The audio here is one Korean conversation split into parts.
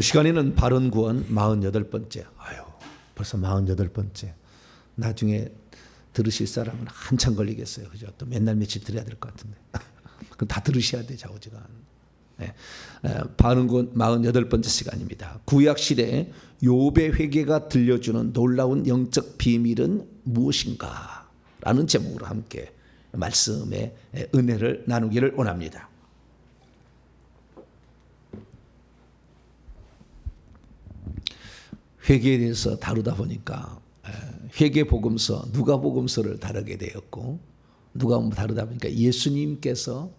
시간에는 바른 구원 48번째. 아유, 벌써 48번째. 나중에 들으실 사람은 한참 걸리겠어요. 그죠? 또 맨날 며칠 들어야 될 것 같은데. 그럼 다 들으셔야 돼, 좌우지간. 네. 바른 구원 48번째 시간입니다. 구약 시대에 욥의 회개가 들려주는 놀라운 영적 비밀은 무엇인가? 라는 제목으로 함께 말씀의 은혜를 나누기를 원합니다. 회개에 대해서 다루다 보니까 회개복음서, 누가복음서를 다루게 되었고, 누가복음 다루다 보니까 예수님께서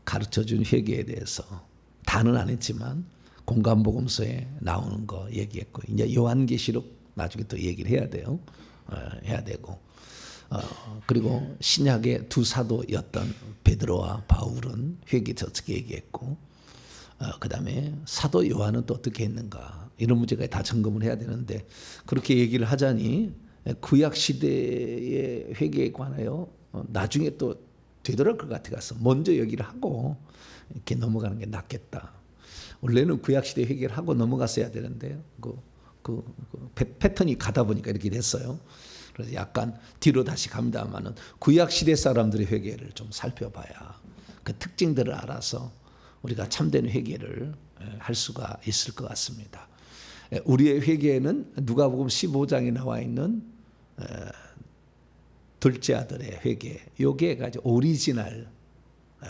가르쳐준 회개에 대해서 다는 안 했지만 공간복음서에 나오는 거 얘기했고, 이제 요한계시록 나중에 또 얘기를 해야 돼요. 해야 되고, 그리고 신약의 두 사도였던 베드로와 바울은 회개에 대해서 어떻게 얘기했고, 그 다음에 사도 요한은 또 어떻게 했는가, 이런 문제가 다 점검을 해야 되는데, 그렇게 얘기를 하자니 구약 시대의 회개에 관하여 나중에 또 되돌아올 것 같아서 먼저 얘기를 하고 이렇게 넘어가는 게 낫겠다. 원래는 구약 시대 회개를 하고 넘어갔어야 되는데 그 패턴이 가다 보니까 이렇게 됐어요. 그래서 약간 뒤로 다시 갑니다만은 구약 시대 사람들의 회개를 좀 살펴봐야 그 특징들을 알아서 우리가 참된 회개를 할 수가 있을 것 같습니다. 우리의 회개는 누가복음 15장에 나와 있는 둘째 아들의 회개, 요게 가지고 오리지널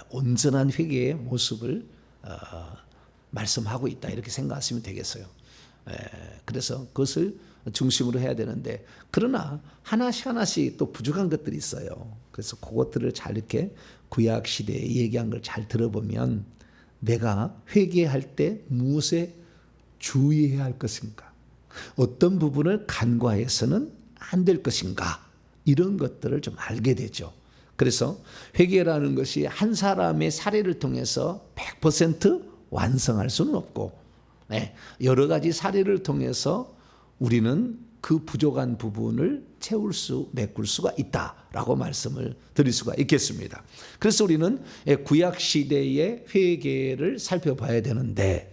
온전한 회개의 모습을 말씀하고 있다, 이렇게 생각하시면 되겠어요. 그래서 그것을 중심으로 해야 되는데, 그러나 하나씩 하나씩 또 부족한 것들이 있어요. 그래서 그것들을 잘 이렇게 구약 시대에 얘기한 걸 잘 들어보면 내가 회개할 때 무엇에 주의해야 할 것인가, 어떤 부분을 간과해서는 안 될 것인가, 이런 것들을 좀 알게 되죠. 그래서 회개라는 것이 한 사람의 사례를 통해서 100% 완성할 수는 없고, 여러 가지 사례를 통해서 우리는 그 부족한 부분을 메꿀 수가 있다라고 말씀을 드릴 수가 있겠습니다. 그래서 우리는 구약 시대의 회개를 살펴봐야 되는데,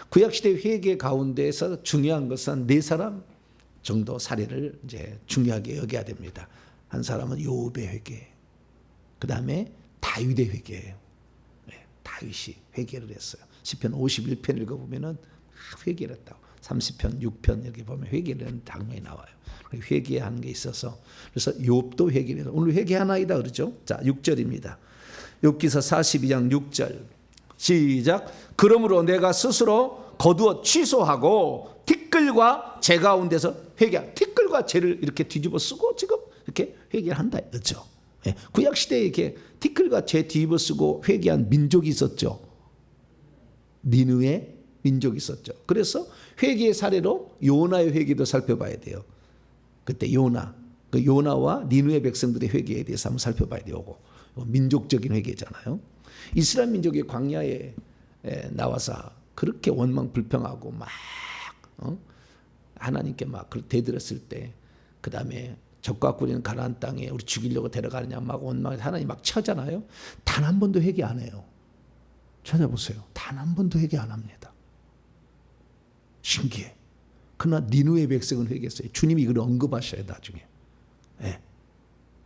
구약 시대 회개 가운데에서 중요한 것은 네 사람 정도 사례를 이제 중요하게 여겨야 됩니다. 한 사람은 욥의 회개, 그 다음에 다윗의 회개예요. 다윗이 회개를 했어요. 시편 51편 읽어보면은 회개를 했다고. 30편, 6편 이렇게 보면 회개를 하는 장면이 나와요. 회개하는 게 있어서, 그래서 욥도 회개를 해서 오늘 회개하나이다 그러죠. 자, 6절입니다. 욥기서 42장 6절 시작. 그러므로 내가 스스로 거두어 취소하고 티끌과 재 가운데서 회개, 티끌과 재를 이렇게 뒤집어 쓰고 지금 이렇게 회개를 한다 그렇죠. 구약 시대에 이렇게 티끌과 재 뒤집어 쓰고 회개한 민족이 있었죠. 니느웨 민족이 있었죠. 그래서 회개의 사례로 요나의 회개도 살펴봐야 돼요. 그때 그 요나와 니느웨 백성들의 회개에 대해서 한번 살펴봐야 돼요. 민족적인 회개잖아요. 이스라엘 민족이 광야에 나와서 그렇게 원망 불평하고 막 하나님께 막 대들었을 때, 그 다음에 적과 꿀이는 가나안 땅에 우리 죽이려고 데려가느냐 막 원망해서 하나님 막 쳐잖아요. 단 한 번도 회개 안 해요. 찾아보세요. 단 한 번도 회개 안 합니다. 신기해. 그러나 니느웨 백성은 회개했어요. 주님이 이걸 언급하셔요 나중에.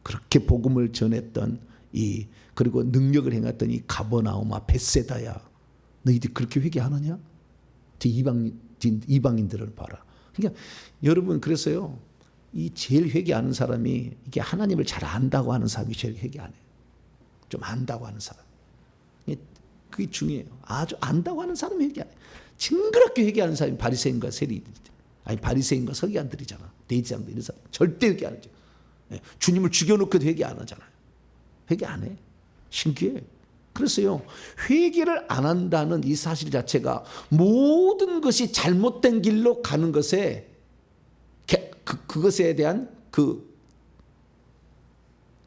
그렇게 복음을 전했던 그리고 능력을 행했던 이 가버나움아 벳세다야, 너희들 그렇게 회개하느냐? 저 이방인들을 봐라. 그러니까 여러분, 그래서요, 이 제일 회개하는 사람이 이게 하나님을 잘 안다고 하는 사람이 제일 회개 안 해요. 좀 안다고 하는 사람. 그게 중요해요. 아주 안다고 하는 사람이 회개 안 해요. 징그럽게 회개하는 사람이 바리새인과 세리들이죠. 아니, 바리새인과 서기관들이잖아. 대지장들 이런 사람 절대 회개 안 하죠. 주님을 죽여놓고도 회개 안 하잖아요. 회개 안 해. 신기해. 그래서요, 회개를 안 한다는 이 사실 자체가 모든 것이 잘못된 길로 가는 것에 그것에 대한 그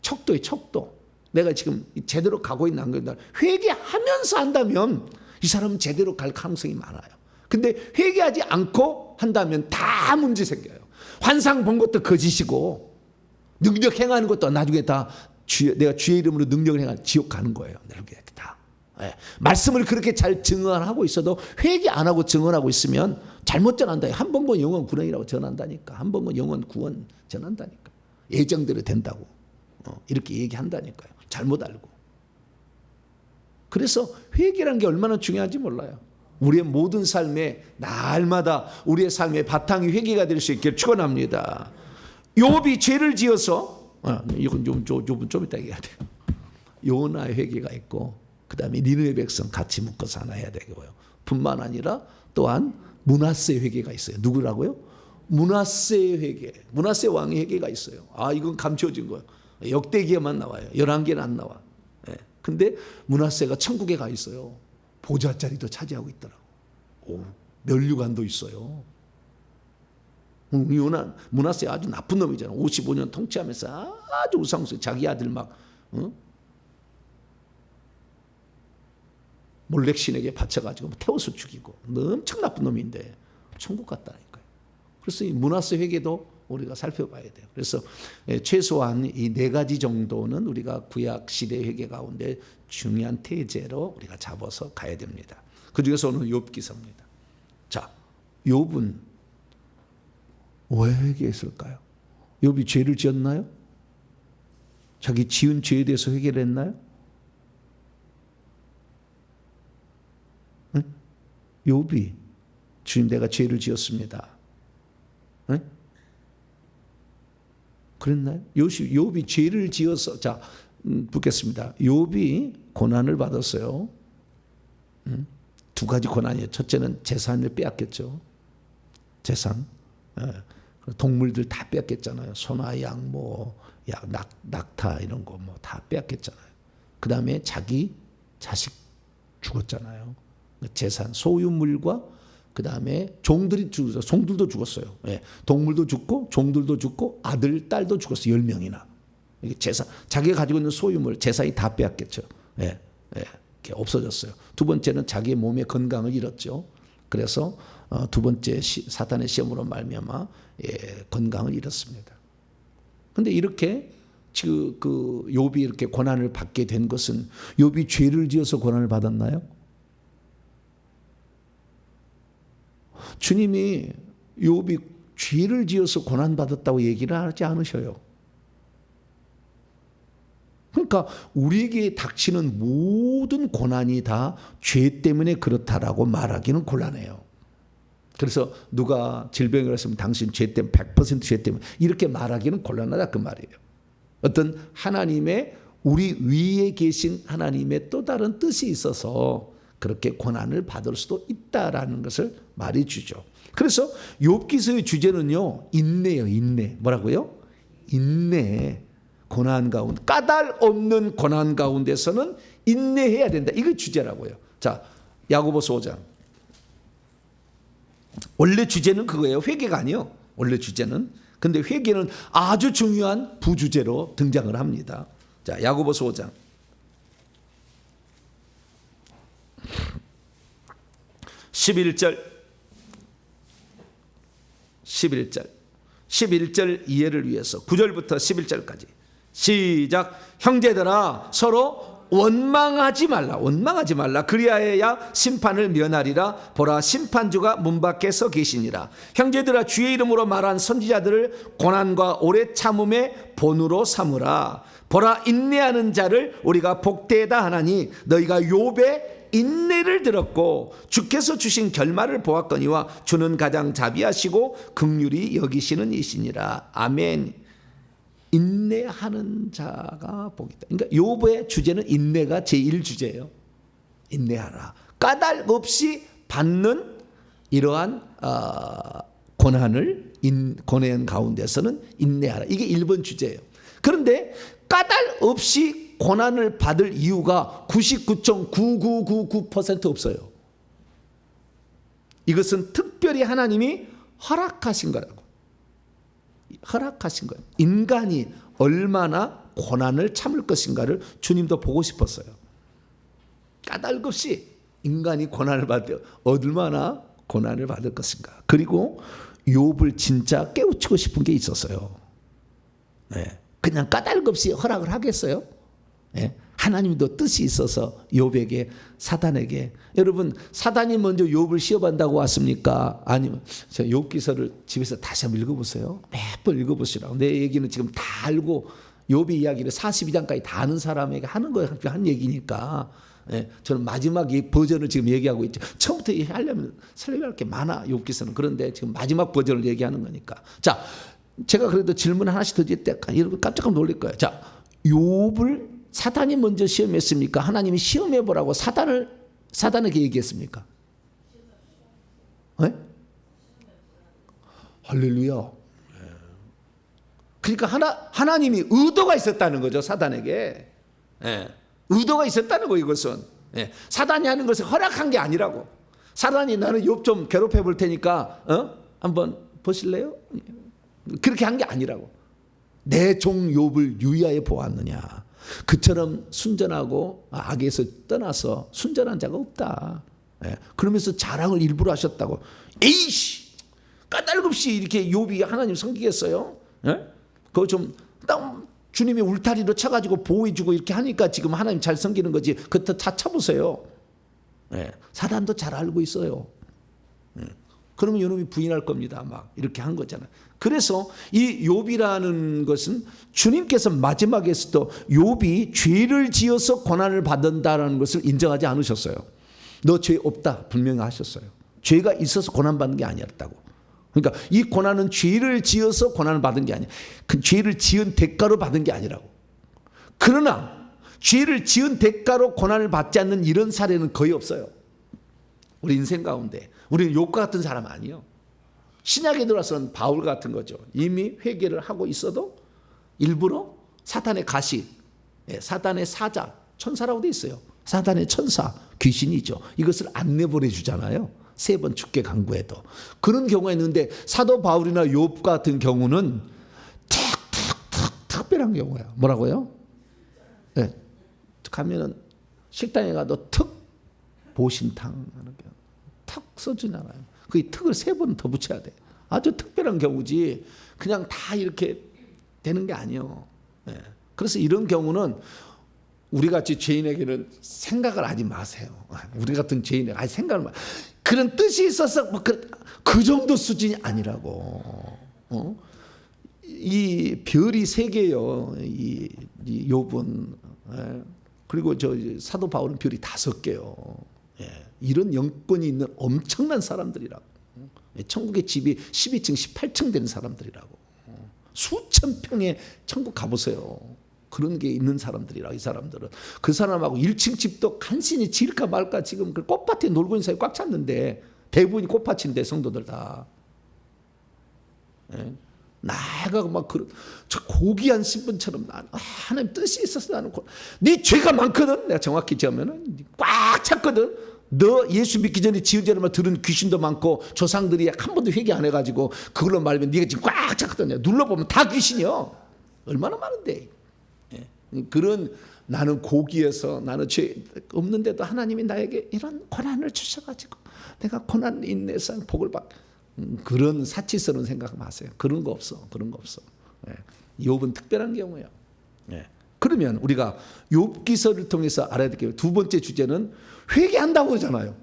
척도의 척도. 내가 지금 제대로 가고 있는 안 그런다. 회개하면서 한다면 이 사람은 제대로 갈 가능성이 많아요. 근데 회개하지 않고 한다면 다 문제 생겨요. 환상 본 것도 거짓이고, 능력 행하는 것도 나중에 다 내가 주의 이름으로 능력을 행하는 지옥 가는 거예요. 이렇게 다. 말씀을 그렇게 잘 증언하고 있어도 회개 안 하고 증언하고 있으면 잘못 전한다. 한 번 본 영혼 구원이라고 전한다니까. 한 번 본 영혼 구원 전한다니까. 예정대로 된다고 이렇게 얘기한다니까요. 잘못 알고. 그래서 회개라는 게 얼마나 중요한지 몰라요. 우리의 모든 삶에 날마다 우리의 삶의 바탕이 회개가 될 수 있기를 축원합니다. 욥이 죄를 지어서 이건 좀 이따 얘기해야 돼요. 요나의 회개가 있고 그다음에 니느웨 백성 같이 묶어서 하나 해야 되고요. 뿐만 아니라 또한 므낫세 회개가 있어요. 누구라고요? 므낫세 회개. 므낫세 왕의 회개가 있어요. 이건 감춰진 거예요. 역대기에만 나와요. 11개는 안 나와. 근데 므낫세가 천국에 가 있어요. 보좌 자리도 차지하고 있더라고. 면류관도 있어요. 므낫세 아주 나쁜 놈이잖아. 55년 통치하면서 아주 우상스러워. 자기 아들 막 몰렉 신에게 바쳐가지고 태워서 죽이고 엄청 나쁜 놈인데 천국 갔다니까요. 그래서 이 므낫세 회개도 우리가 살펴봐야 돼요. 그래서 최소한 이 4가지 정도는 우리가 구약 시대 회개 가운데 중요한 태제로 우리가 잡아서 가야 됩니다. 그 중에서 오늘 욥 기사입니다. 자, 욥은 왜 회개했을까요? 욥이 죄를 지었나요? 자기 지은 죄에 대해서 회개를 했나요? 응? 욥이 주님 내가 죄를 지었습니다. 응? 그랬나요? 욥이 죄를 지어서 붙겠습니다. 욥이 고난을 받았어요. 2가지 고난이에요. 첫째는 재산을 빼앗겼죠. 재산. 동물들 다 빼앗겼잖아요. 소나 양, 낙타 이런 거 다 빼앗겼잖아요. 그 다음에 자기 자식 죽었잖아요. 재산, 소유물과 그 다음에 종들이 죽었어요. 종들도 죽었어요. 동물도 죽고 종들도 죽고 아들, 딸도 죽었어요. 10명이나. 재산, 자기가 가지고 있는 소유물, 재산이 다 빼앗겼죠. 없어졌어요. 2번째는 자기의 몸의 건강을 잃었죠. 그래서 2번째 사탄의 시험으로 말미암아 건강을 잃었습니다. 그런데 이렇게 그 욥이 이렇게 고난을 받게 된 것은 욥이 죄를 지어서 고난을 받았나요? 주님이 욥이 죄를 지어서 고난 받았다고 얘기를 하지 않으셔요. 그러니까 우리에게 닥치는 모든 고난이 다 죄 때문에 그렇다라고 말하기는 곤란해요. 그래서 누가 질병을 했으면 당신 죄 때문에 100% 죄 때문에 이렇게 말하기는 곤란하다 그 말이에요. 어떤 하나님의 우리 위에 계신 하나님의 또 다른 뜻이 있어서 그렇게 고난을 받을 수도 있다라는 것을 말해주죠. 그래서 욥기서의 주제는요, 인내예요. 인내. 뭐라고요? 인내. 고난 가운데, 까닭 없는 고난 가운데서는 인내해야 된다. 이게 주제라고요. 자, 야고보서 5장. 원래 주제는 그거예요. 회개가 아니에요. 원래 주제는. 근데 회개는 아주 중요한 부주제로 등장을 합니다. 자, 야고보서 5장. 11절 이해를 위해서 9절부터 11절까지 시작. 형제들아 서로 원망하지 말라. 그리하여야 심판을 면하리라. 보라 심판주가 문 밖에 서 계시니라. 형제들아 주의 이름으로 말한 선지자들을 고난과 오래 참음의 본으로 삼으라. 보라 인내하는 자를 우리가 복되다 하나니 너희가 욥의 인내를 들었고 주께서 주신 결말을 보았거니와 주는 가장 자비하시고 긍휼히 여기시는 이시니라. 아멘. 인내하는 자가 복이 있다. 그러니까 욥의 주제는 인내가 제1주제예요. 인내하라. 까닭 없이 받는 이러한 고난 가운데서는 인내하라. 이게 1번 주제예요. 그런데 까닭 없이 고난을 받을 이유가 99.9999% 없어요. 이것은 특별히 하나님이 허락하신 거라고. 허락하신 거예요. 인간이 얼마나 고난을 참을 것인가를 주님도 보고 싶었어요. 까닭 없이 인간이 고난을 받을 얼마나 고난을 받을 것인가. 그리고 욥을 진짜 깨우치고 싶은 게 있었어요. 그냥 까닭 없이 허락을 하겠어요? 하나님도 뜻이 있어서 욥에게, 사단에게, 여러분 사단이 먼저 욥을 시험한다고 왔습니까? 아니면 욥기서를 집에서 다시 한번 읽어보세요. 몇 번 읽어보시라고. 내 얘기는 지금 다 알고 욥의 이야기를 42장까지 다 아는 사람에게 하는 거 한 얘기니까, 저는 마지막 이 버전을 지금 얘기하고 있죠. 처음부터 하려면 설명할 게 많아, 욥기서는. 그런데 지금 마지막 버전을 얘기하는 거니까. 자, 제가 그래도 질문 하나씩 더 드릴 때 여러분 깜짝 놀랄 거예요. 자, 욥을 사단이 먼저 시험했습니까? 하나님이 시험해 보라고 사단에게 얘기했습니까? 네? 할렐루야. 그러니까 하나님이 의도가 있었다는 거죠, 사단에게. 의도가 있었다는 거, 이것은. 사단이 하는 것을 허락한 게 아니라고. 사단이 나는 욥 좀 괴롭혀 볼 테니까 한번 보실래요? 그렇게 한 게 아니라고. 내 종 욥을 유의하여 보았느냐. 그처럼 순전하고 악에서 떠나서 순전한 자가 없다. 그러면서 자랑을 일부러 하셨다고. 에이씨, 까닭없이 이렇게 욥이 하나님 섬기겠어요? 그거 좀 주님이 울타리로 쳐가지고 보호해주고 이렇게 하니까 지금 하나님 잘 섬기는 거지. 그것도 다 쳐보세요. 사단도 잘 알고 있어요. 그러면 여러분이 부인할 겁니다. 막 이렇게 한 거잖아요. 그래서 이 욥이라는 것은 주님께서 마지막에서도 욥이 죄를 지어서 고난을 받는다라는 것을 인정하지 않으셨어요. 너 죄 없다 분명히 하셨어요. 죄가 있어서 고난받는 게 아니었다고. 그러니까 이 고난은 죄를 지어서 고난을 받은 게 아니야. 그 죄를 지은 대가로 받은 게 아니라고. 그러나 죄를 지은 대가로 고난을 받지 않는 이런 사례는 거의 없어요. 우리 인생 가운데. 우리는 욥과 같은 사람 아니에요. 신약에 들어서는 바울 같은 거죠. 이미 회개를 하고 있어도 일부러 사탄의 가시, 사탄의 사자, 천사라고 돼 있어요. 사탄의 천사, 귀신이죠. 이것을 안 내보내 주잖아요. 3번 죽게 강구해도. 그런 경우가 있는데 사도 바울이나 욥 같은 경우는 특별한 경우야. 뭐라고요? 가면은 식당에 가도 보신탕 하는 게 턱 써주잖아요. 그 턱을 3번 더 붙여야 돼. 아주 특별한 경우지 그냥 다 이렇게 되는 게 아니에요. 그래서 이런 경우는 우리같이 죄인에게는 생각을 하지 마세요. 우리 같은 죄인에게 아예 생각을 마. 그런 뜻이 있어서 그 정도 수준이 아니라고. 이 별이 3개요. 이 욥은. 그리고 저 사도 바울은 별이 5개요. 이런 영권이 있는 엄청난 사람들이라고. 천국의 집이 12층, 18층 되는 사람들이라고. 수천 평의 천국 가보세요. 그런 게 있는 사람들이라. 이 사람들은 그 사람하고 1층 집도 간신히 지을까 말까 지금 그 꽃밭에 놀고 있는 사람이 꽉 찼는데 대부분이 꽃밭인데 성도들 다. 나가 막 저 고귀한 신분처럼 하나님 뜻이 있어서 나는 네 죄가 많거든. 내가 정확히 지으면은 꽉 찼거든. 너 예수 믿기 전에 지은 죄를 들은 귀신도 많고 조상들이 한 번도 회개 안 해가지고 그걸로 말하면 네가 지금 꽉 찼거든. 눌러보면 다 귀신이요. 얼마나 많은데. 그런 나는 고기에서 나는 죄 없는데도 하나님이 나에게 이런 고난을 주셔가지고 내가 고난 인내상 복을 받 그런 사치스러운 생각 마세요. 그런 거 없어. 그런 거 없어. 욥은 특별한 경우예요. 그러면 우리가 욥기서를 통해서 알아야 될 게 두 번째 주제는 회개한다고 그러잖아요.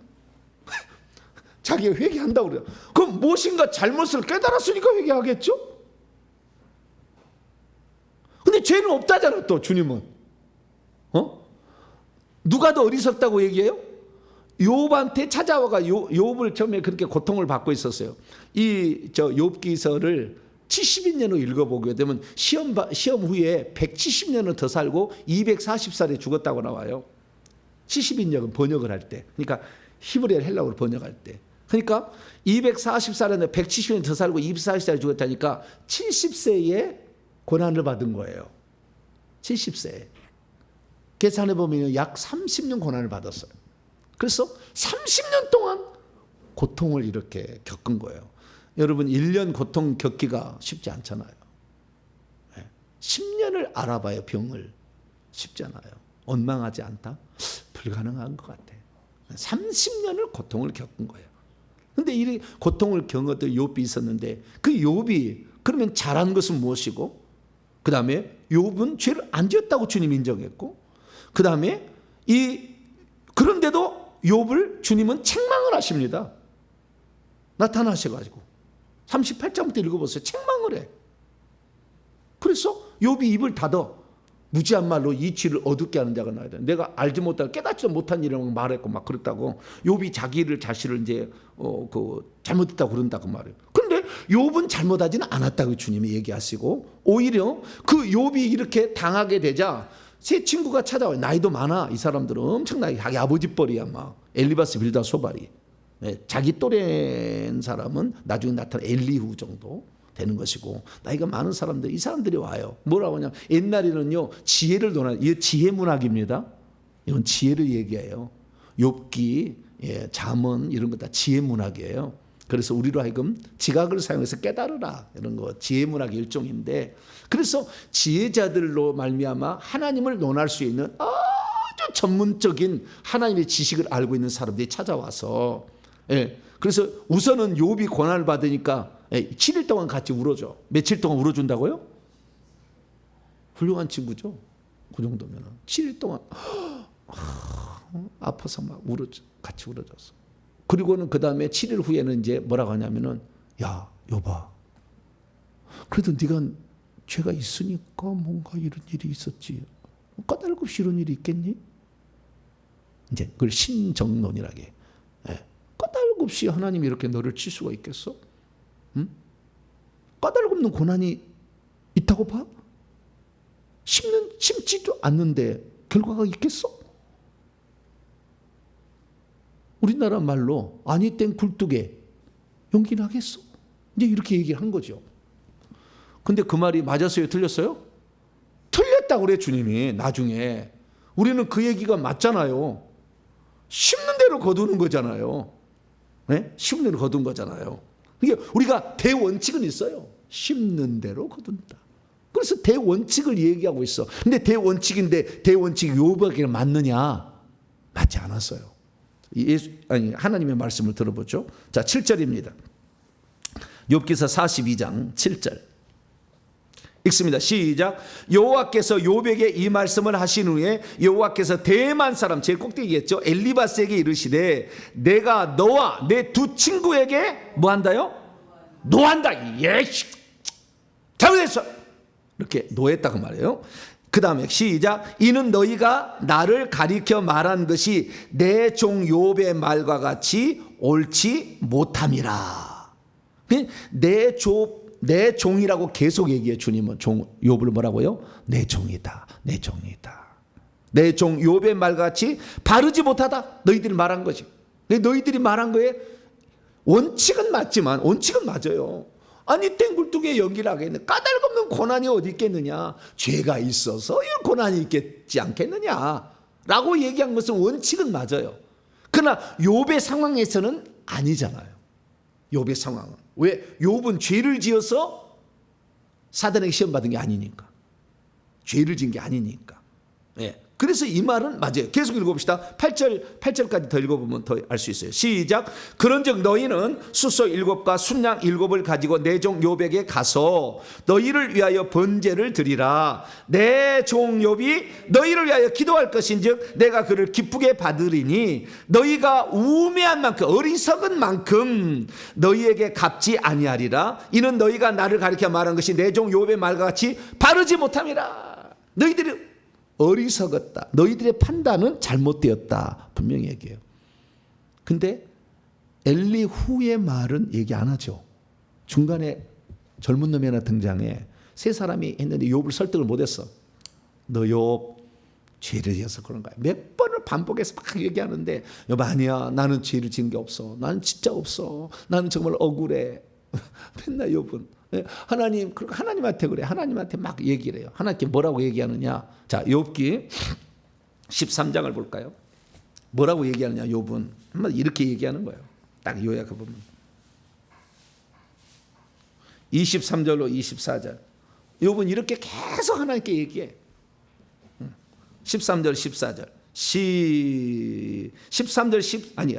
자기가 회개한다고 그래요. 그럼 무엇인가 잘못을 깨달았으니까 회개하겠죠? 근데 죄는 없다잖아. 또 주님은 누가 더 어리석다고 얘기해요? 욥한테 찾아와가 욥을 처음에 그렇게 고통을 받고 있었어요. 이 욥기서를 70년을 읽어보게 되면 시험 후에 170년을 더 살고 240살에 죽었다고 나와요. 70인역은 번역을 할 때, 그러니까 히브리어 헬라어로 번역할 때, 그러니까 240살에 170년 더 살고 240살에 죽었다니까 70세에 고난을 받은 거예요. 70세. 계산해 보면 약 30년 고난을 받았어요. 그래서 30년 동안 고통을 이렇게 겪은 거예요. 여러분 1년 고통 겪기가 쉽지 않잖아요. 10년을 알아봐야 병을 쉽지 않아요. 원망하지 않다? 불가능한 것 같아. 30년을 고통을 겪은 거예요. 그런데 이 고통을 겪었던 욥이 있었는데 그 욥이 그러면 잘한 것은 무엇이고 그 다음에 욥은 죄를 안 지었다고 주님 인정했고 그 다음에 그런데도 욥을 주님은 책망을 하십니다. 나타나셔가지고 38장부터 읽어보세요. 책망을 해. 그래서 욥이 입을 닫아 무지한 말로 이치를 어둡게 하는 자가 나야 돼. 내가 알지 못하고 깨닫지도 못한 일이라고 말했고 막 그랬다고. 욥이 자신을 이제 잘못했다고 그런다고 말해요. 그런데 욥은 잘못하지는 않았다고 주님이 얘기하시고, 오히려 그 욥이 이렇게 당하게 되자 세 친구가 찾아와요. 나이도 많아. 이 사람들은 엄청나게 자기 아버지 뻘이야. 막 엘리바스 빌다 소발이. 자기 또래인 사람은 나중에 나타난 엘리후 정도 되는 것이고, 나이가 많은 사람들, 이 사람들이 와요. 뭐라고 하냐, 옛날에는요 지혜를 논하는, 이게 지혜 문학입니다. 이건 지혜를 얘기해요. 욥기, 잠언 이런 거 다 지혜 문학이에요. 그래서 우리로 하여금 지각을 사용해서 깨달으라, 이런 거 지혜 문학의 일종인데, 그래서 지혜자들로 말미암아 하나님을 논할 수 있는 아주 전문적인 하나님의 지식을 알고 있는 사람들이 찾아와서, 그래서 우선은 욥이 고난을 받으니까 7일 동안 같이 울어줘. 며칠 동안 울어준다고요? 훌륭한 친구죠. 그 정도면 7일 동안 아파서 막 같이 울어줬어. 그리고는 그 다음에 7일 후에는 이제 뭐라고 하냐면은, 야 욥아, 그래도 네가 죄가 있으니까 뭔가 이런 일이 있었지, 까닭없이 이런 일이 있겠니? 이제 그걸 신정론이라게 해. 까닭없이 하나님이 이렇게 너를 칠 수가 있겠어? 응? 까닭없는 고난이 있다고 봐? 심지도 않는데 결과가 있겠어? 우리나라 말로 아니 땡 굴뚝에 용기 나겠어? 이제 이렇게 얘기를 한 거죠. 근데 그 말이 맞았어요? 틀렸어요? 틀렸다고 그래 주님이. 나중에 우리는 그 얘기가 맞잖아요. 심는 대로 거두는 거잖아요. 네? 심는 대로 거둔 거잖아요. 이게 우리가 대원칙은 있어요. 심는 대로 거둔다. 그래서 대원칙을 얘기하고 있어. 근데 대원칙인데 대원칙이 욥에게 맞느냐? 맞지 않았어요. 하나님의 말씀을 들어보죠. 자, 7절입니다. 욥기서 42장 7절 읽습니다. 시작. 여호와께서 욥에게 이 말씀을 하신 후에 여호와께서 대만 사람, 제일 꼭대기겠죠, 엘리바스에게 이르시되 내가 너와 내 두 친구에게 뭐 한다요? 노한다. 예, 잘못했어. 이렇게 노했다고 말해요. 그 다음에 시작. 이는 너희가 나를 가리켜 말한 것이 내 종 욥의 말과 같이 옳지 못함이라. 내 종이라고 계속 얘기해. 주님은 욥을 뭐라고요? 내 종이다, 내 종이다. 내 종 욥의 말같이 바르지 못하다. 너희들이 말한 거지. 너희들이 말한 거에 원칙은 맞지만, 원칙은 맞아요. 아니 땡굴뚝에 연기를 하겠네. 까닭없는 고난이 어디 있겠느냐. 죄가 있어서 이런 고난이 있겠지 않겠느냐 라고 얘기한 것은 원칙은 맞아요. 그러나 욥의 상황에서는 아니잖아요. 욥의 상황은. 왜? 욥은 죄를 지어서 사단에게 시험 받은 게 아니니까. 죄를 지은 게 아니니까. 그래서 이 말은 맞아요. 계속 읽어봅시다. 8절까지 더 읽어보면 더 알 수 있어요. 시작. 그런즉 너희는 숫소 7과 순양 7을 가지고 내 종 욥에게 가서 너희를 위하여 번제를 드리라. 내 종 욥이 너희를 위하여 기도할 것인즉 내가 그를 기쁘게 받으리니 너희가 우매한 만큼, 어리석은 만큼 너희에게 갚지 아니하리라. 이는 너희가 나를 가리켜 말한 것이 내 종 욥의 말과 같이 바르지 못함이라. 너희들이 어리석었다. 너희들의 판단은 잘못되었다. 분명히 얘기해요. 근데 엘리후의 말은 얘기 안 하죠. 중간에 젊은 놈이 하나 등장해. 세 사람이 했는데 욥을 설득을 못했어. 너 욥 죄를 지어서 그런 거야. 몇 번을 반복해서 막 얘기하는데, 욥 아니야, 나는 죄를 지은 게 없어. 나는 진짜 없어. 나는 정말 억울해. 맨날 욥은 하나님한테 그래. 하나님한테 막 얘기를 해요. 하나님께 뭐라고 얘기하느냐. 자, 욥기 13장을 볼까요? 뭐라고 얘기하느냐. 욥은 한번 이렇게 얘기하는 거예요. 딱 요약해 보면 23절로 24절 욥은 이렇게 계속 하나님께 얘기해. 13절 14절 13절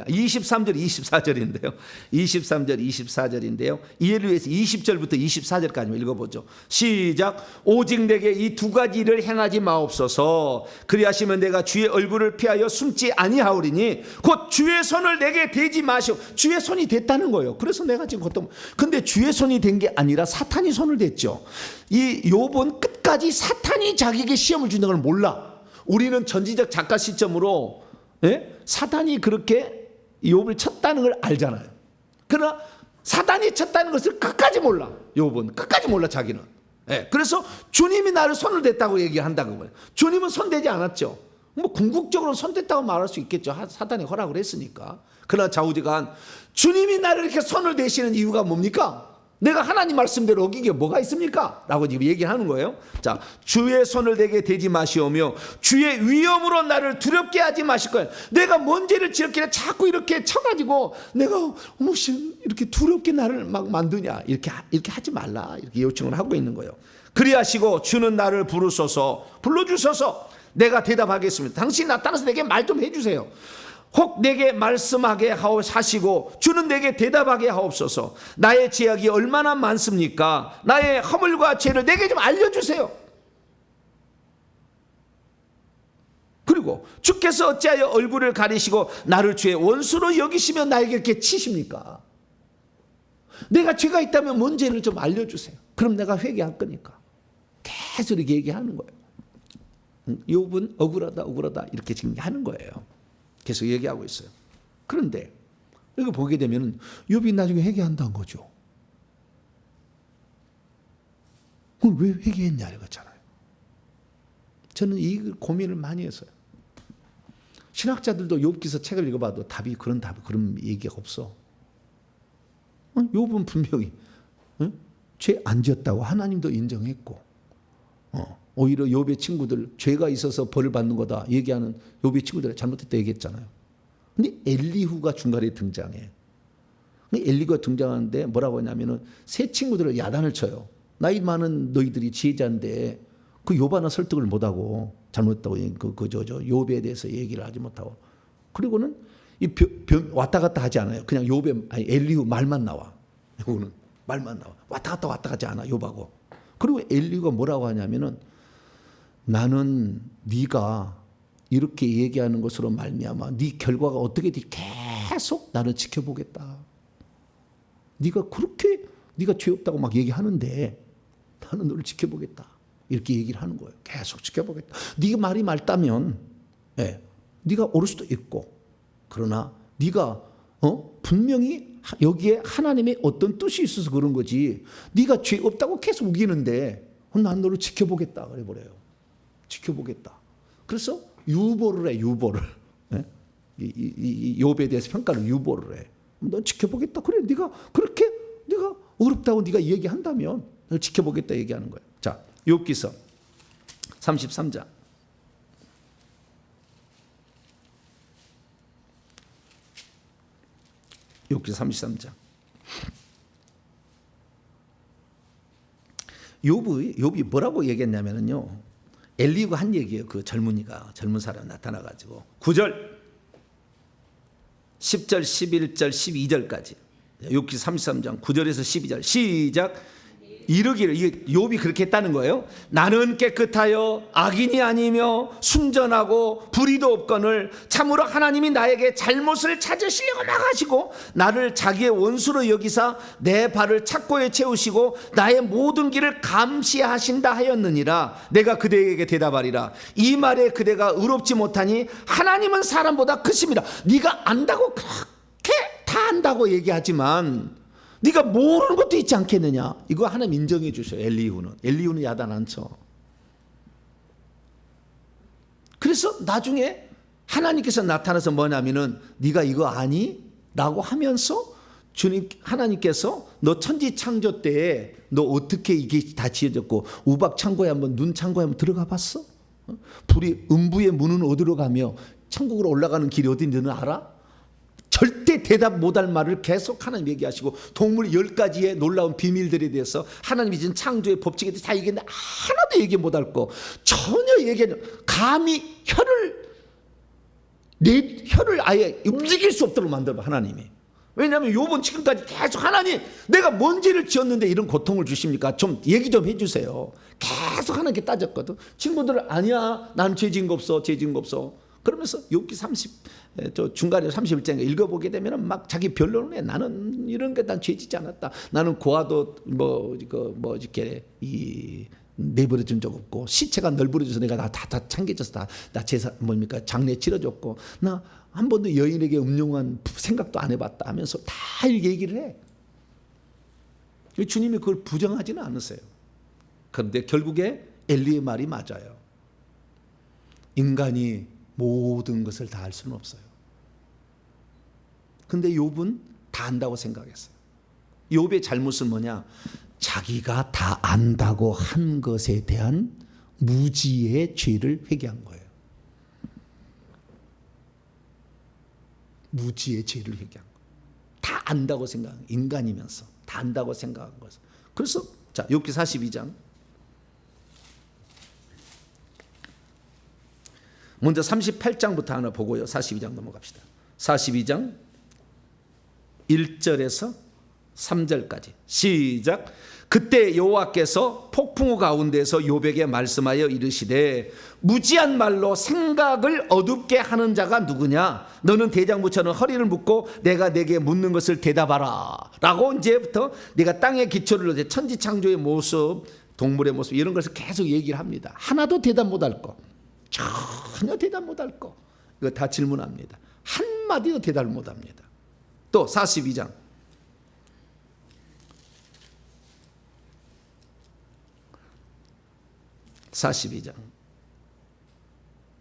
23절 24절인데요. 23절 24절인데요. 이해를 위해서 20절부터 24절까지 읽어보죠. 시작. 오직 내게 이 두 가지 일을 행하지 마옵소서. 그리하시면 내가 주의 얼굴을 피하여 숨지 아니하오리니 곧 주의 손을 내게 대지 마시오. 주의 손이 됐다는 거예요. 그래서 내가 지금 고통. 근데 주의 손이 된 게 아니라 사탄이 손을 댔죠. 이 욥은 끝까지 사탄이 자기에게 시험을 준다는 걸 몰라. 우리는 전지적 작가 시점으로 사단이 그렇게 욥을 쳤다는 걸 알잖아요. 그러나 사단이 쳤다는 것을 끝까지 몰라. 욥은 끝까지 몰라 자기는. 그래서 주님이 나를 손을 댔다고 얘기한다고 해요. 주님은 손대지 않았죠. 뭐 궁극적으로 손댔다고 말할 수 있겠죠. 사단이 허락을 했으니까. 그러나 좌우지간 주님이 나를 이렇게 손을 대시는 이유가 뭡니까? 내가 하나님 말씀대로 어긴 게 뭐가 있습니까? 라고 지금 얘기하는 거예요. 자, 주의 손을 내게 대지 마시오며 주의 위엄으로 나를 두렵게 하지 마실 거예요. 내가 뭔 죄를 지었길래 자꾸 이렇게 쳐가지고 내가 이렇게 두렵게 나를 막 만드냐. 이렇게 하지 말라. 이렇게 요청을 하고 있는 거예요. 그리하시고 주는 나를 불러주소서. 내가 대답하겠습니다. 당신이 나타나서 내게 말 좀 해주세요. 혹 내게 말씀하게 하시고 주는 내게 대답하게 하옵소서. 나의 죄악이 얼마나 많습니까? 나의 허물과 죄를 내게 좀 알려주세요. 그리고 주께서 어찌하여 얼굴을 가리시고 나를 주의 원수로 여기시며 나에게 이렇게 치십니까? 내가 죄가 있다면 뭔 죄를 좀 알려주세요. 그럼 내가 회개할 거니까. 계속 이렇게 얘기하는 거예요. 욥은 억울하다 이렇게 지금 하는 거예요. 계속 얘기하고 있어요. 그런데 이거 보게 되면 욥이 나중에 회개한다는 거죠. 그럼 왜 회개했냐 이거잖아요. 저는 이 고민을 많이 했어요. 신학자들도 욥기서 책을 읽어봐도 그런 얘기가 없어. 욥은 분명히 죄 안 지었다고 하나님도 인정했고, 오히려 욥의 친구들 죄가 있어서 벌을 받는 거다 얘기하는 욥의 친구들이 잘못했다 얘기했잖아요. 근데 엘리후가 중간에 등장해. 엘리후가 등장하는데 뭐라고 하냐면은 세 친구들을 야단을 쳐요. 나이 많은 너희들이 지혜자인데 그 욥 하나 설득을 못하고 잘못했다고 욥에 대해서 얘기를 하지 못하고, 그리고는 왔다 갔다 하지 않아요. 그냥 엘리후 말만 나와. 요거는 말만 나와. 왔다 갔다 하지 않아 욥하고. 그리고 엘리후가 뭐라고 하냐면은 나는 네가 이렇게 얘기하는 것으로 말미암아 네 결과가 어떻게 될지 계속 나는 지켜보겠다. 네가 죄 없다고 막 얘기하는데 나는 너를 지켜보겠다. 이렇게 얘기를 하는 거예요. 계속 지켜보겠다. 네가 말이 맞다면 네가 옳을 수도 있고, 그러나 네가 분명히 여기에 하나님의 어떤 뜻이 있어서 그런 거지. 네가 죄 없다고 계속 우기는데 난 너를 지켜보겠다 그래 버려요. 지켜보겠다. 그래서 유보를 해. 욥에 대해서 평가를 유보를 해. 넌 지켜보겠다. 그래, 네가 어렵다고 네가 얘기한다면 널 지켜보겠다 얘기하는 거예요. 자, 욥기서 33장. 욥기 33장. 욥이 뭐라고 얘기했냐면요. 엘리후가 한 얘기예요. 그 젊은 사람 나타나가지고 9절, 10절, 11절, 12절까지. 욥기 33장 9절에서 12절 시작. 이르기를, 이게 욥이 그렇게 했다는 거예요. 나는 깨끗하여 악인이 아니며 순전하고 불의도 없거늘 참으로 하나님이 나에게 잘못을 찾으시려고 막 하시고 나를 자기의 원수로 여기사 내 발을 착고에 채우시고 나의 모든 길을 감시하신다 하였느니라. 내가 그대에게 대답하리라. 이 말에 그대가 의롭지 못하니 하나님은 사람보다 크십니다. 네가 안다고 그렇게 다 안다고 얘기하지만 네가 모르는 것도 있지 않겠느냐. 이거 하나님 인정해 주셔요. 엘리후는 야단 안 쳐. 그래서 나중에 하나님께서 나타나서 뭐냐면은 네가 이거 아니? 라고 하면서 하나님께서 너 천지 창조 때에 너 어떻게 이게 다 지어졌고 우박 창고에 눈 창고에 한번 들어가 봤어? 불이 음부의 문은 어디로 가며 천국으로 올라가는 길이 어딘지 는 알아? 절대 대답 못할 말을 계속 하나님 얘기하시고 동물 10가지의 놀라운 비밀들에 대해서 하나님이 준 창조의 법칙에 대해서 다 얘기했는데 하나도 얘기 못할 거 전혀 얘기하지. 감히 혀를 내 혀를 아예 움직일 수 없도록 만들어 하나님이. 왜냐하면 욥은 지금까지 계속 하나님 내가 뭔 죄를 지었는데 이런 고통을 주십니까? 좀 얘기 좀 해주세요. 계속 하나님께 따졌거든. 친구들 아니야 나는 죄 지은 거 없어 죄 지은 거 없어. 그러면서 욥기 30 중간에 31장에 읽어보게 되면 막 자기 변론을 해. 나는 이런 게 난 죄 짓지 않았다. 나는 고아도 이렇게 내버려 준 적 없고 시체가 널브러져서 내가 다 참겨져서 나 제사 뭡니까 장례 치러줬고 나 한 번도 여인에게 음흉한 생각도 안 해봤다 하면서 다 이렇게 얘기를 해. 주님이 그걸 부정하지는 않으세요. 그런데 결국에 엘리의 말이 맞아요. 인간이 모든 것을 다 알 수는 없어요. 근데 욥은 다 안다고 생각했어요. 욥의 잘못은 뭐냐? 자기가 다 안다고 한 것에 대한 무지의 죄를 회개한 거예요. 무지의 죄를 회개한 거예요. 다 안다고 생각한 인간이면서 다 안다고 생각한 거예요. 그래서 자 욥기 42장 먼저 38장부터 하나 보고요. 42장 넘어갑시다. 42장 1절에서 3절까지 시작. 그때 여호와께서 폭풍우 가운데서 욥에게 말씀하여 이르시되 무지한 말로 생각을 어둡게 하는 자가 누구냐? 너는 대장부처럼 허리를 묶고 내가 내게 묻는 것을 대답하라 라고 이제부터 내가 땅의 기초를 놓되 천지창조의 모습 동물의 모습 이런 것을 계속 얘기를 합니다. 하나도 대답 못할 거 전혀 대답 못할 거 이거 다 질문합니다. 한마디도 대답을 못합니다. 또 42장 42장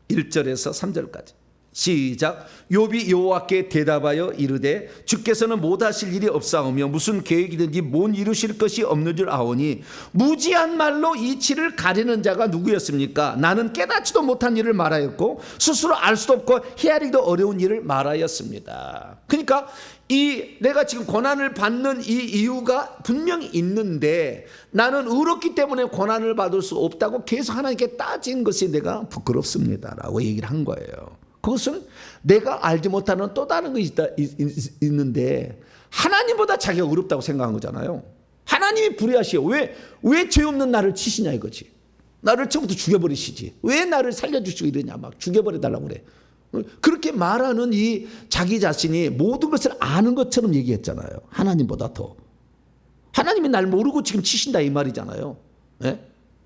1절에서 3절까지 시작. 욥이 여호와께 대답하여 이르되 주께서는 못하실 일이 없사오며 무슨 계획이든지 못 이루실 것이 없는 줄 아오니 무지한 말로 이치를 가리는 자가 누구였습니까? 나는 깨닫지도 못한 일을 말하였고 스스로 알 수도 없고 헤아리기도 어려운 일을 말하였습니다. 그러니까 내가 지금 고난을 받는 이 이유가 분명히 있는데 나는 의롭기 때문에 고난을 받을 수 없다고 계속 하나님께 따진 것이 내가 부끄럽습니다 라고 얘기를 한 거예요. 그것은 내가 알지 못하는 또 다른 것이 있는데 하나님보다 자기가 어렵다고 생각한 거잖아요. 하나님이 불의하시오. 왜 죄 없는 나를 치시냐 이거지. 나를 처음부터 죽여버리시지. 왜 나를 살려주시고 이러냐 막 죽여버려달라고 그래. 그렇게 말하는 이 자기 자신이 모든 것을 아는 것처럼 얘기했잖아요. 하나님보다 더. 하나님이 날 모르고 지금 치신다 이 말이잖아요. 네?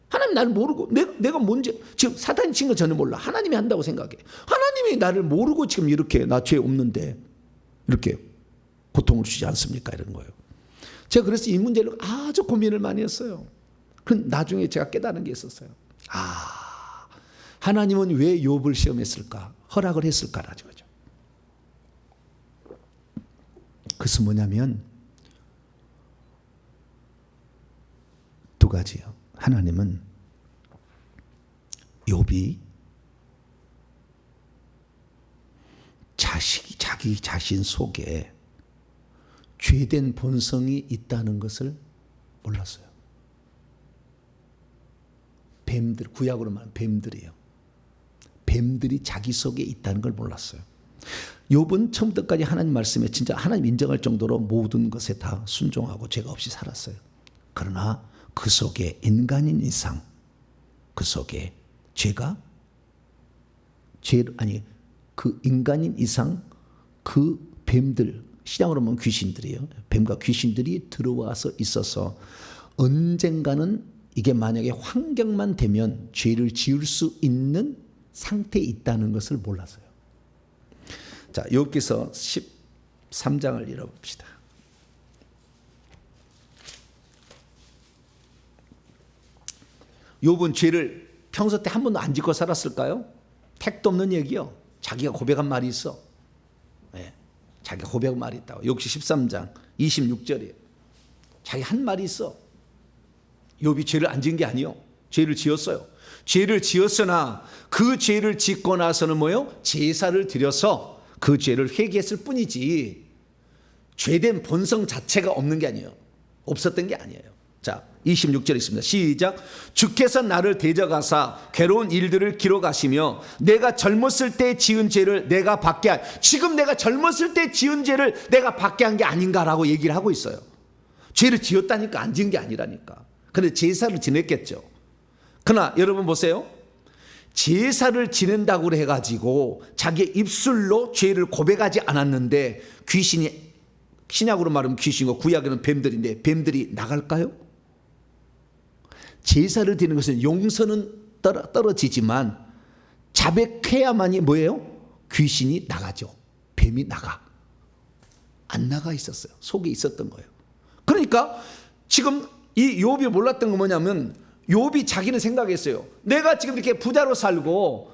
하나님 나를 모르고 내가 뭔지 지금 사탄이 친 거 전혀 몰라. 하나님이 한다고 생각해. 하나님이 나를 모르고 지금 이렇게 나 죄 없는데 이렇게 고통을 주지 않습니까? 이런 거예요. 제가 그래서 이 문제를 아주 고민을 많이 했어요. 그 나중에 제가 깨달은 게 있었어요. 하나님은 왜 욥을 시험했을까? 허락을 했을까라는 거죠. 그것은 뭐냐면 두 가지요. 하나님은 욥이 자기 자신 속에 죄된 본성이 있다는 것을 몰랐어요. 뱀들, 구약으로 말하면 뱀들이에요. 뱀들이 자기 속에 있다는 걸 몰랐어요. 욥은 처음부터까지 하나님 말씀에 진짜 하나님 인정할 정도로 모든 것에 다 순종하고 죄가 없이 살았어요. 그러나 그 속에 인간인 이상 그 속에 그 인간인 이상 그 뱀들, 신약으로 보면 귀신들이에요. 뱀과 귀신들이 들어와서 있어서 언젠가는 이게 만약에 환경만 되면 죄를 지을 수 있는 상태에 있다는 것을 몰랐어요. 자, 욥기서 13장을 읽어봅시다. 욥은 죄를 평소 때 한 번도 안 짓고 살았을까요? 택도 없는 얘기요. 자기가 고백한 말이 있어. 네, 자기가 고백한 말이 있다고. 욥기 13장 26절이에요. 자기 한 말이 있어. 욥이 죄를 안 지은 게 아니요. 죄를 지었어요. 죄를 지었으나 그 죄를 짓고 나서는 뭐요? 제사를 드려서 그 죄를 회개했을 뿐이지 죄된 본성 자체가 없는 게 아니에요. 없었던 게 아니에요. 자, 26절에 있습니다. 시작. 주께서 나를 대적하사 괴로운 일들을 기록하시며 내가 젊었을 때 지은 죄를 내가 받게 지금 내가 젊었을 때 지은 죄를 내가 받게 한 게 아닌가라고 얘기를 하고 있어요. 죄를 지었다니까 안 지은 게 아니라니까. 그런데 제사를 지냈겠죠. 그러나 여러분 보세요. 제사를 지낸다고 해가지고 자기의 입술로 죄를 고백하지 않았는데 귀신이, 신약으로 말하면 귀신이고 구약에는 뱀들인데 뱀들이 나갈까요? 제사를 드리는 것은 용서는 떨어지지만 자백해야만이 뭐예요? 귀신이 나가죠. 뱀이 나가. 안 나가 있었어요. 속에 있었던 거예요. 그러니까 지금 이 욥이 몰랐던 건 뭐냐면 욥이 자기는 생각했어요. 내가 지금 이렇게 부자로 살고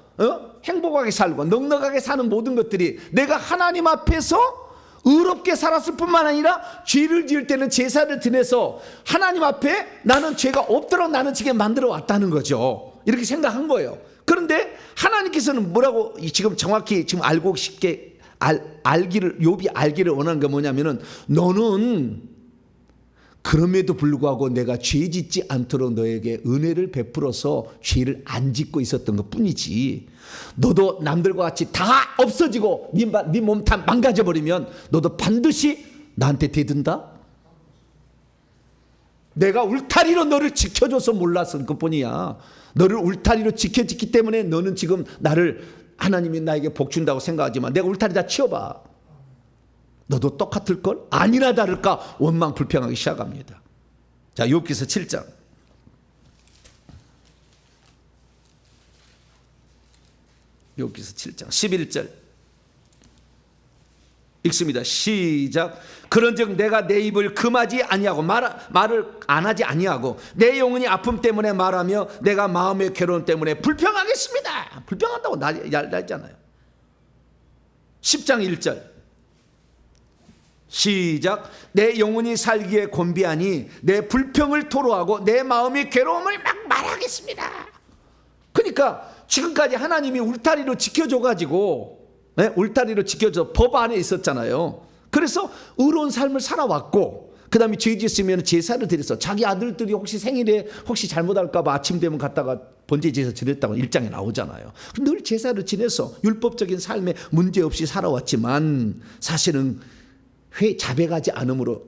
행복하게 살고 넉넉하게 사는 모든 것들이 내가 하나님 앞에서 의롭게 살았을 뿐만 아니라 죄를 지을 때는 제사를 지내서 하나님 앞에 나는 죄가 없도록 나는 지금 만들어 왔다는 거죠. 이렇게 생각한 거예요. 그런데 하나님께서는 뭐라고 지금 정확히 지금 알고 싶게 알기를 욥이 알기를 원하는 게 뭐냐면은 너는 그럼에도 불구하고 내가 죄 짓지 않도록 너에게 은혜를 베풀어서 죄를 안 짓고 있었던 것 뿐이지 너도 남들과 같이 다 없어지고 네 몸 다 망가져버리면 너도 반드시 나한테 대든다? 내가 울타리로 너를 지켜줘서 몰랐을 것뿐이야. 너를 울타리로 지켜줬기 때문에 너는 지금 나를 하나님이 나에게 복 준다고 생각하지만 내가 울타리 다 치워봐. 너도 똑같을걸? 아니나 다를까 원망 불평하기 시작합니다. 자, 욥기서 7장. 욥기서 7장 11절 읽습니다. 시작. 그런즉 내가 내 입을 금하지 아니하고 말을 안 하지 아니하고 내 영혼이 아픔 때문에 말하며 내가 마음의 괴로움 때문에 불평하겠습니다. 불평한다고 날잖아요. 10장 1절 시작. 내 영혼이 살기에 곤비하니 내 불평을 토로하고 내 마음의 괴로움을 막 말하겠습니다. 그러니까 지금까지 하나님이 울타리로 지켜줘가지고 울타리로 지켜줘 법 안에 있었잖아요. 그래서 의로운 삶을 살아왔고 그 다음에 죄 지었으면 제사를 드려서 자기 아들들이 혹시 생일에 혹시 잘못할까 봐 아침 되면 갔다가 번제 제사 지냈다고 1장에 나오잖아요. 늘 제사를 지내서 율법적인 삶에 문제없이 살아왔지만 사실은 자백하지 않으므로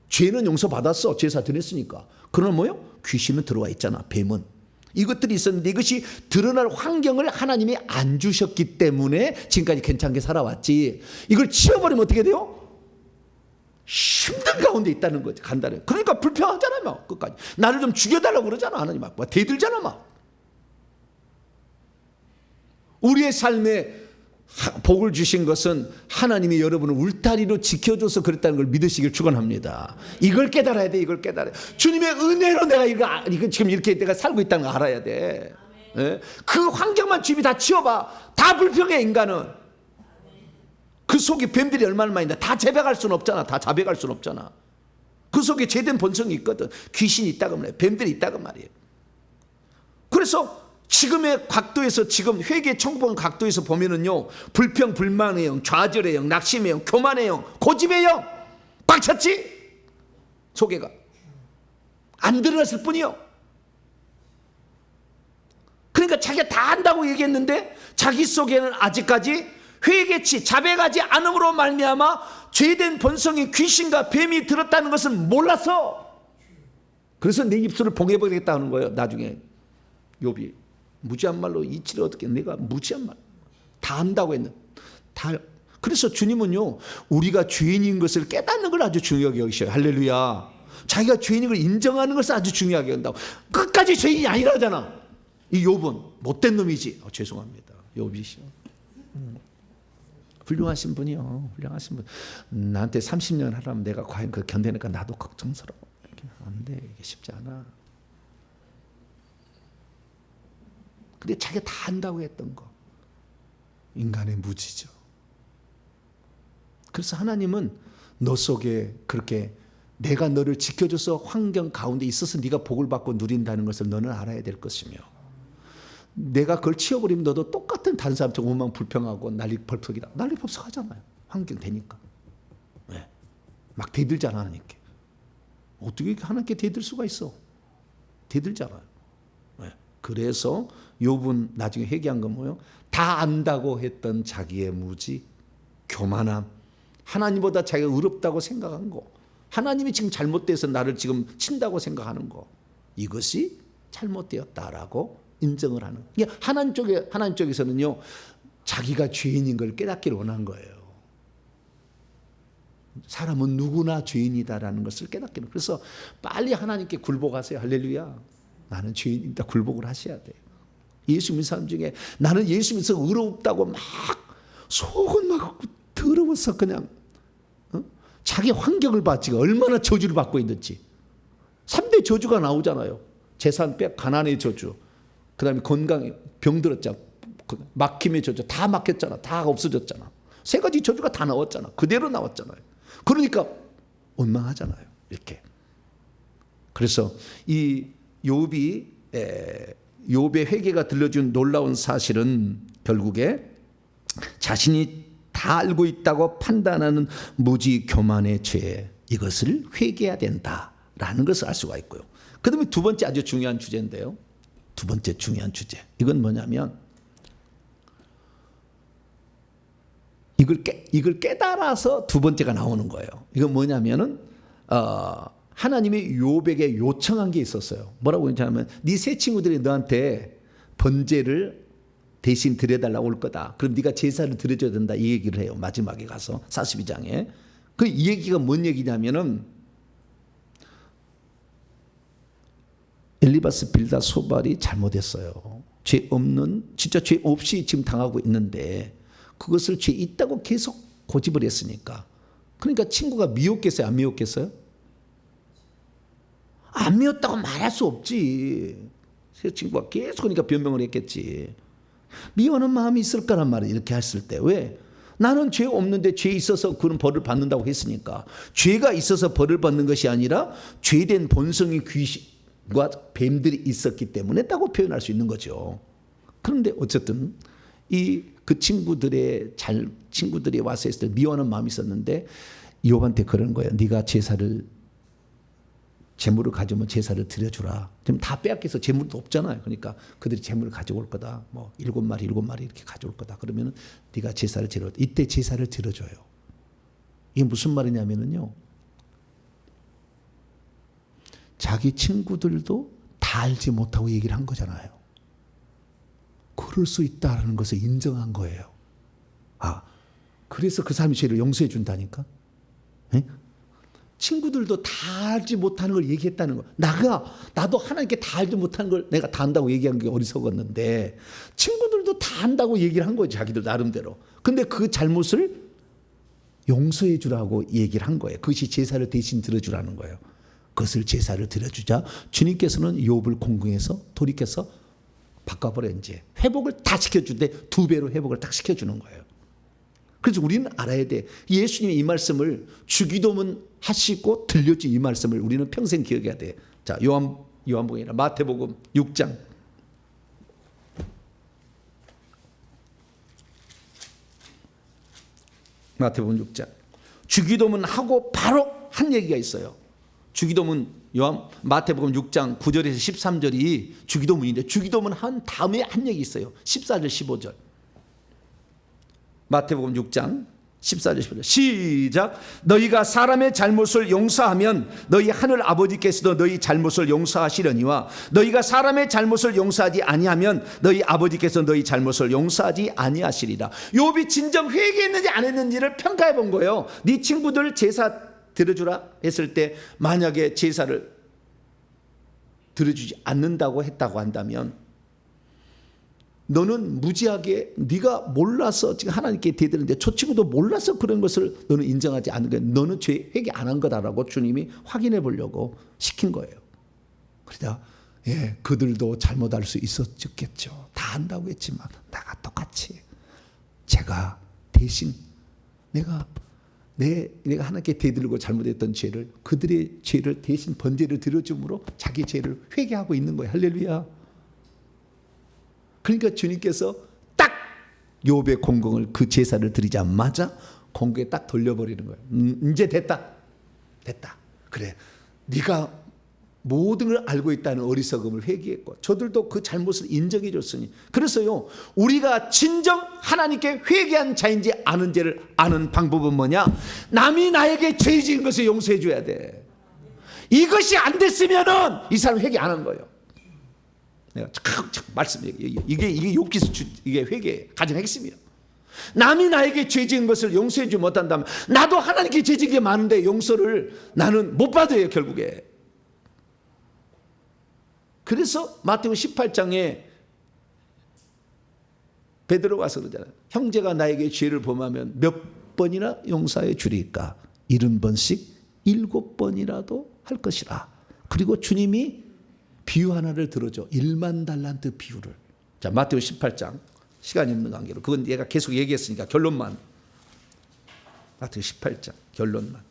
죄는 용서받았어. 제사 드렸으니까. 그러나 뭐요? 귀신은 들어와 있잖아. 뱀은. 이것들이 있었는데 이것이 드러날 환경을 하나님이 안 주셨기 때문에 지금까지 괜찮게 살아왔지. 이걸 치워버리면 어떻게 돼요? 힘든 가운데 있다는 거지. 간단해. 그러니까 불평하잖아요. 막 끝까지. 나를 좀 죽여달라고 그러잖아. 하나님 막 대들잖아. 막. 우리의 삶에 복을 주신 것은 하나님이 여러분을 울타리로 지켜줘서 그랬다는 걸 믿으시길 축원합니다. 이걸 깨달아야 돼. 이걸 깨달아야 돼. 주님의 은혜로 내가 이거 지금 이렇게 내가 살고 있다는 걸 알아야 돼. 네? 그 환경만 주님이 다 치워봐. 다 불평해. 인간은. 그 속에 뱀들이 얼마나 많이 있나. 다 자백할 수는 없잖아. 다 자백할 수는 없잖아. 그 속에 죄된 본성이 있거든. 귀신이 있다고 말이에요. 뱀들이 있다고 말이에요. 그래서 지금의 각도에서 지금 회개 청구하는 각도에서 보면은요 불평 불만의 영, 좌절의 영, 낙심의 영, 교만의 영, 고집의 영 꽉 찼지? 속에가 안 드러났을 뿐이요. 그러니까 자기가 다 한다고 얘기했는데 자기 속에는 아직까지 회개치 자백하지 않음으로 말미암아 죄된 본성이 귀신과 뱀이 들었다는 것을 몰랐어. 그래서 내 입술을 봉해버리겠다 하는 거예요. 나중에 욥이 무지한 말로 이치를 어떻게 내가 무지한 말 다 한다고 했는데 다. 그래서 주님은요 우리가 죄인인 것을 깨닫는 걸 아주 중요하게 여기셔요. 할렐루야. 자기가 죄인인 걸 인정하는 것을 아주 중요하게 한다고. 끝까지 죄인이 아니라잖아. 이 욥은 못된 놈이지. 죄송합니다. 욥이시요. 훌륭하신 분이요. 훌륭하신 분. 나한테 30년 하라면 내가 과연 그 견뎌내니까 나도 걱정스러워. 안 돼. 이게 쉽지 않아. 근데 자기가 다 한다고 했던 거. 인간의 무지죠. 그래서 하나님은 너 속에 그렇게 내가 너를 지켜줘서 환경 가운데 있어서 네가 복을 받고 누린다는 것을 너는 알아야 될 것이며 내가 그걸 치워버리면 너도 똑같은 다른 사람처럼 원망 불평하고 난리벌떡이다. 난리법석 하잖아요. 환경 되니까. 네. 막 대들잖아 하나님께. 어떻게 하나님께 대들 수가 있어. 대들잖아요. 그래서 욥은 나중에 회개한 건 뭐예요? 다 안다고 했던 자기의 무지, 교만함, 하나님보다 자기가 의롭다고 생각한 거, 하나님이 지금 잘못돼서 나를 지금 친다고 생각하는 거, 이것이 잘못되었다라고 인정을 하는. 하나님 쪽에서는요, 자기가 죄인인 걸 깨닫기를 원한 거예요. 사람은 누구나 죄인이다라는 것을 깨닫기는. 그래서 빨리 하나님께 굴복하세요. 할렐루야. 나는 죄인이다. 굴복을 하셔야 돼요. 예수 믿는 사람 중에 나는 예수 믿어서 의롭다고 막 속은 막 더러워서 그냥 자기 환경을 봤지 얼마나 저주를 받고 있는지. 3대 저주가 나오잖아요. 재산 빼, 가난의 저주, 그 다음에 건강에 병들었잖아, 막힘의 저주, 다 막혔잖아. 다 없어졌잖아. 3가지 저주가 다 나왔잖아. 그대로 나왔잖아요. 그러니까 원망하잖아요. 이렇게. 그래서 이 욥의 회개가 들려준 놀라운 사실은 결국에 자신이 다 알고 있다고 판단하는 무지 교만의 죄, 이것을 회개해야 된다라는 것을 알 수가 있고요. 그 다음에 두 번째 아주 중요한 주제인데요. 두 번째 중요한 주제. 이건 뭐냐면 이걸 깨달아서 두 번째가 나오는 거예요. 이건 뭐냐면은 하나님이 욥에게 요청한 게 있었어요. 뭐라고 했냐면 네 세 친구들이 너한테 번제를 대신 드려달라고 올 거다. 그럼 네가 제사를 드려줘야 된다. 이 얘기를 해요. 마지막에 가서 42장에. 그 이 얘기가 뭔 얘기냐면은 엘리바스 빌다 소발이 잘못했어요. 죄 없는, 진짜 죄 없이 지금 당하고 있는데 그것을 죄 있다고 계속 고집을 했으니까. 그러니까 친구가 미웠겠어요? 안 미웠겠어요? 안 미웠다고 말할 수 없지. 새 친구가 계속 그러니까 변명을 했겠지. 미워하는 마음이 있을 거란 말이에요. 이렇게 했을 때. 왜? 나는 죄 없는데 죄 있어서 그런 벌을 받는다고 했으니까. 죄가 있어서 벌을 받는 것이 아니라 죄된 본성의 귀신과 뱀들이 있었기 때문에 했다고 표현할 수 있는 거죠. 그런데 어쨌든 그 친구들이 와서 했을 때 미워하는 마음이 있었는데 욥한테 그런 거예요. 네가 재물을 가져오면 제사를 드려주라. 지금 다 빼앗겨서 재물도 없잖아요. 그러니까 그들이 재물을 가져올 거다. 뭐 7마리 이렇게 가져올 거다. 그러면 네가 제사를 드려. 이때 제사를 드려줘요. 이게 무슨 말이냐면요. 자기 친구들도 다 알지 못하고 얘기를 한 거잖아요. 그럴 수 있다는 것을 인정한 거예요. 그래서 그 사람이 죄를 용서해 준다니까. 네? 친구들도 다 알지 못하는 걸 얘기했다는 거. 나도 하나님께 다 알지 못하는 걸 내가 다 안다고 얘기한 게 어리석었는데 친구들도 다 안다고 얘기를 한 거죠. 자기들 나름대로. 근데 그 잘못을 용서해 주라고 얘기를 한 거예요. 그것이 제사를 대신 들어주라는 거예요. 그것을 제사를 드려주자 주님께서는 욥을 공경해서 돌이켜서 바꿔버려. 이제 회복을 다 시켜주는데 2배로 회복을 딱 시켜주는 거예요. 그래서 우리는 알아야 돼. 예수님이 이 말씀을 주기도문 하시고 들려준 이 말씀을 우리는 평생 기억해야 돼. 자, 요한복음이나 마태복음 6장. 마태복음 6장. 주기도문 하고 바로 한 얘기가 있어요. 주기도문 마태복음 6장 9절에서 13절이 주기도문인데 주기도문 한 다음에 한 얘기 있어요. 14절 15절. 마태복음 6장 14절 15절 시작. 너희가 사람의 잘못을 용서하면 너희 하늘 아버지께서도 너희 잘못을 용서하시려니와 너희가 사람의 잘못을 용서하지 아니하면 너희 아버지께서 너희 잘못을 용서하지 아니하시리라. 욥이 진정 회개했는지 안 했는지를 평가해 본 거예요. 네 친구들 제사 드려주라 했을 때 만약에 제사를 드려주지 않는다고 했다고 한다면 너는 무지하게 네가 몰라서 지금 하나님께 대드는데 저 친구도 몰라서 그런 것을 너는 인정하지 않는 거야. 너는 죄 회개 안 한 거다라고 주님이 확인해 보려고 시킨 거예요. 그러다 그들도 잘못할 수 있었겠죠. 다 한다고 했지만 나가 똑같이 제가 대신 내가 하나님께 대들고 잘못했던 죄를 그들의 죄를 대신 번제를 드려줌으로 자기 죄를 회개하고 있는 거예요. 할렐루야. 그러니까 주님께서 딱 욥의 공경을 그 제사를 드리자마자 공경에 딱 돌려버리는 거예요. 이제 됐다. 그래. 네가 모든 걸 알고 있다는 어리석음을 회개했고 저들도 그 잘못을 인정해 줬으니 그래서요 우리가 진정 하나님께 회개한 자인지 아는지를 아는 방법은 뭐냐? 남이 나에게 죄 지은 것을 용서해 줘야 돼. 이것이 안 됐으면은 이 사람 회개 안 한 거예요. 내가 참 말씀해 이게 욥기서 이게 회개의 가장 핵심이에요. 남이 나에게 죄 지은 것을 용서해 주지 못한다면 나도 하나님께 죄 지은 게 많은데 용서를 나는 못 받아요 결국에. 그래서 마태복음 18장에 베드로가 와서 그러잖아요. 형제가 나에게 죄를 범하면 몇 번이나 용서해 주리까? 70번씩 7번이라도 할 것이라. 그리고 주님이 비유 하나를 들어줘. 1만 달란트 비유를. 자, 마태복음 18장 시간이 없는 관계로 그건 얘가 계속 얘기했으니까 결론만. 마태복음 18장 결론만.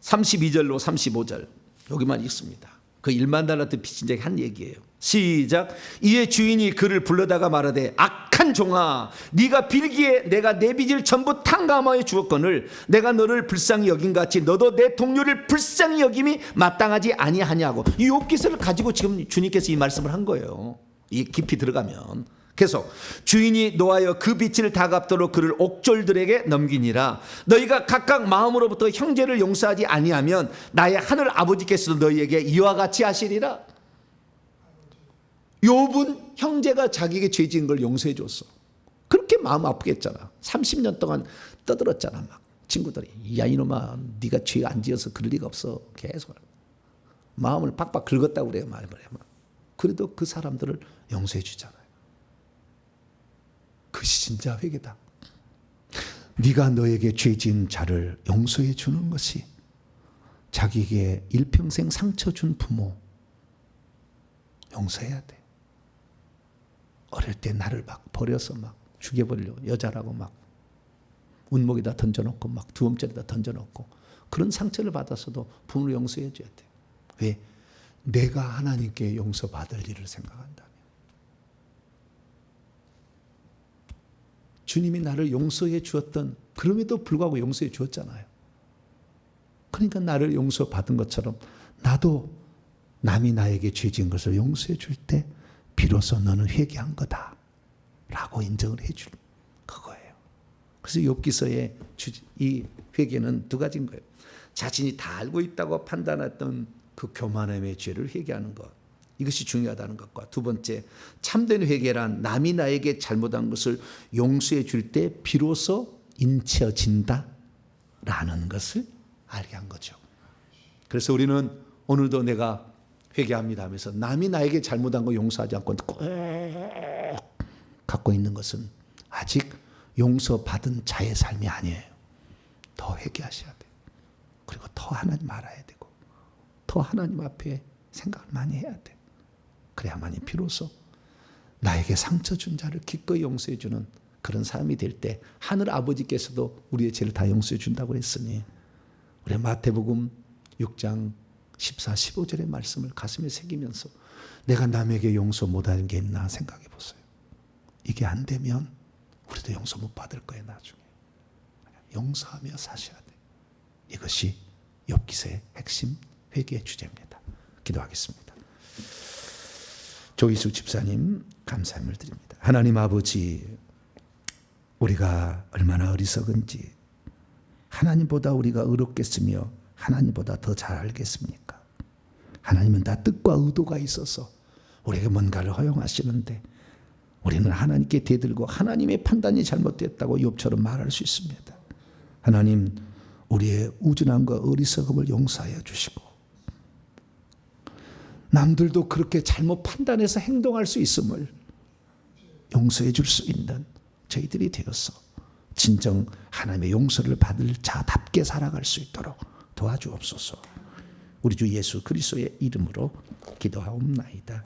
32절로 35절 여기만 읽습니다. 그 1만 달란트 빚진 자에게 한 얘기예요. 시작. 이에 주인이 그를 불러다가 말하되 악한 종아 네가 빌기에 내가 내 빚을 전부 탕감하여 주었거늘 내가 너를 불쌍히 여긴같이 너도 내 동료를 불쌍히 여김이 마땅하지 아니하냐고. 이 욥기서를 가지고 지금 주님께서 이 말씀을 한 거예요. 이 깊이 들어가면 계속 주인이 노하여 그 빚을 다 갚도록 그를 옥졸들에게 넘기니라. 너희가 각각 마음으로부터 형제를 용서하지 아니하면 나의 하늘 아버지께서도 너희에게 이와 같이 하시리라. 욥은 형제가 자기에게 죄 지은 걸 용서해 줬어. 그렇게 마음 아프게 했잖아. 30년 동안 떠들었잖아. 막 친구들이 야 이놈아 네가 죄 안 지어서 그럴 리가 없어. 계속 마음을 팍팍 긁었다고 그래요. 그래도 그 사람들을 용서해 주잖아요. 그것이 진짜 회개다. 네가 너에게 죄 지은 자를 용서해 주는 것이 자기에게 일평생 상처 준 부모 용서해야 돼. 어릴 때 나를 막 버려서 막 죽여버려 여자라고 막 운목에다 던져놓고 막 두엄짜리에다 던져놓고 그런 상처를 받아서도 부모를 용서해 줘야 돼. 왜? 내가 하나님께 용서받을 일을 생각한다면. 주님이 나를 용서해 주었던 그럼에도 불구하고 용서해 주었잖아요. 그러니까 나를 용서받은 것처럼 나도 남이 나에게 죄 지은 것을 용서해 줄 때 비로소 너는 회개한 거다 라고 인정을 해 줄 그거예요. 그래서 욥기서의 이 회개는 두 가지인 거예요. 자신이 다 알고 있다고 판단했던 그 교만함의 죄를 회개하는 것, 이것이 중요하다는 것과 두 번째 참된 회개란 남이 나에게 잘못한 것을 용서해 줄 때 비로소 인쳐진다 라는 것을 알게 한 거죠. 그래서 우리는 오늘도 내가 회개합니다 하면서 남이 나에게 잘못한 거 용서하지 않고 꼭 갖고 있는 것은 아직 용서받은 자의 삶이 아니에요. 더 회개하셔야 돼요. 그리고 더 하나님 알아야 되고 더 하나님 앞에 생각을 많이 해야 돼요. 그래야만이 비로소 나에게 상처 준 자를 기꺼이 용서해 주는 그런 사람이 될 때 하늘 아버지께서도 우리의 죄를 다 용서해 준다고 했으니 우리 마태복음 6장 14, 15절의 말씀을 가슴에 새기면서 내가 남에게 용서 못하는 게 있나 생각해 보세요. 이게 안 되면 우리도 용서 못 받을 거예요. 나중에. 용서하며 사셔야 돼. 이것이 욥기서의 핵심 회개의 주제입니다. 기도하겠습니다. 조희수 집사님 감사함을 드립니다. 하나님 아버지, 우리가 얼마나 어리석은지 하나님보다 우리가 의롭겠으며 하나님보다 더 잘 알겠습니까? 하나님은 다 뜻과 의도가 있어서 우리에게 뭔가를 허용하시는데 우리는 하나님께 대들고 하나님의 판단이 잘못됐다고 욥처럼 말할 수 있습니다. 하나님, 우리의 우준함과 어리석음을 용서하여 주시고 남들도 그렇게 잘못 판단해서 행동할 수 있음을 용서해 줄 수 있는 저희들이 되어서 진정 하나님의 용서를 받을 자답게 살아갈 수 있도록 도와주옵소서. 우리 주 예수 그리스도의 이름으로 기도하옵나이다.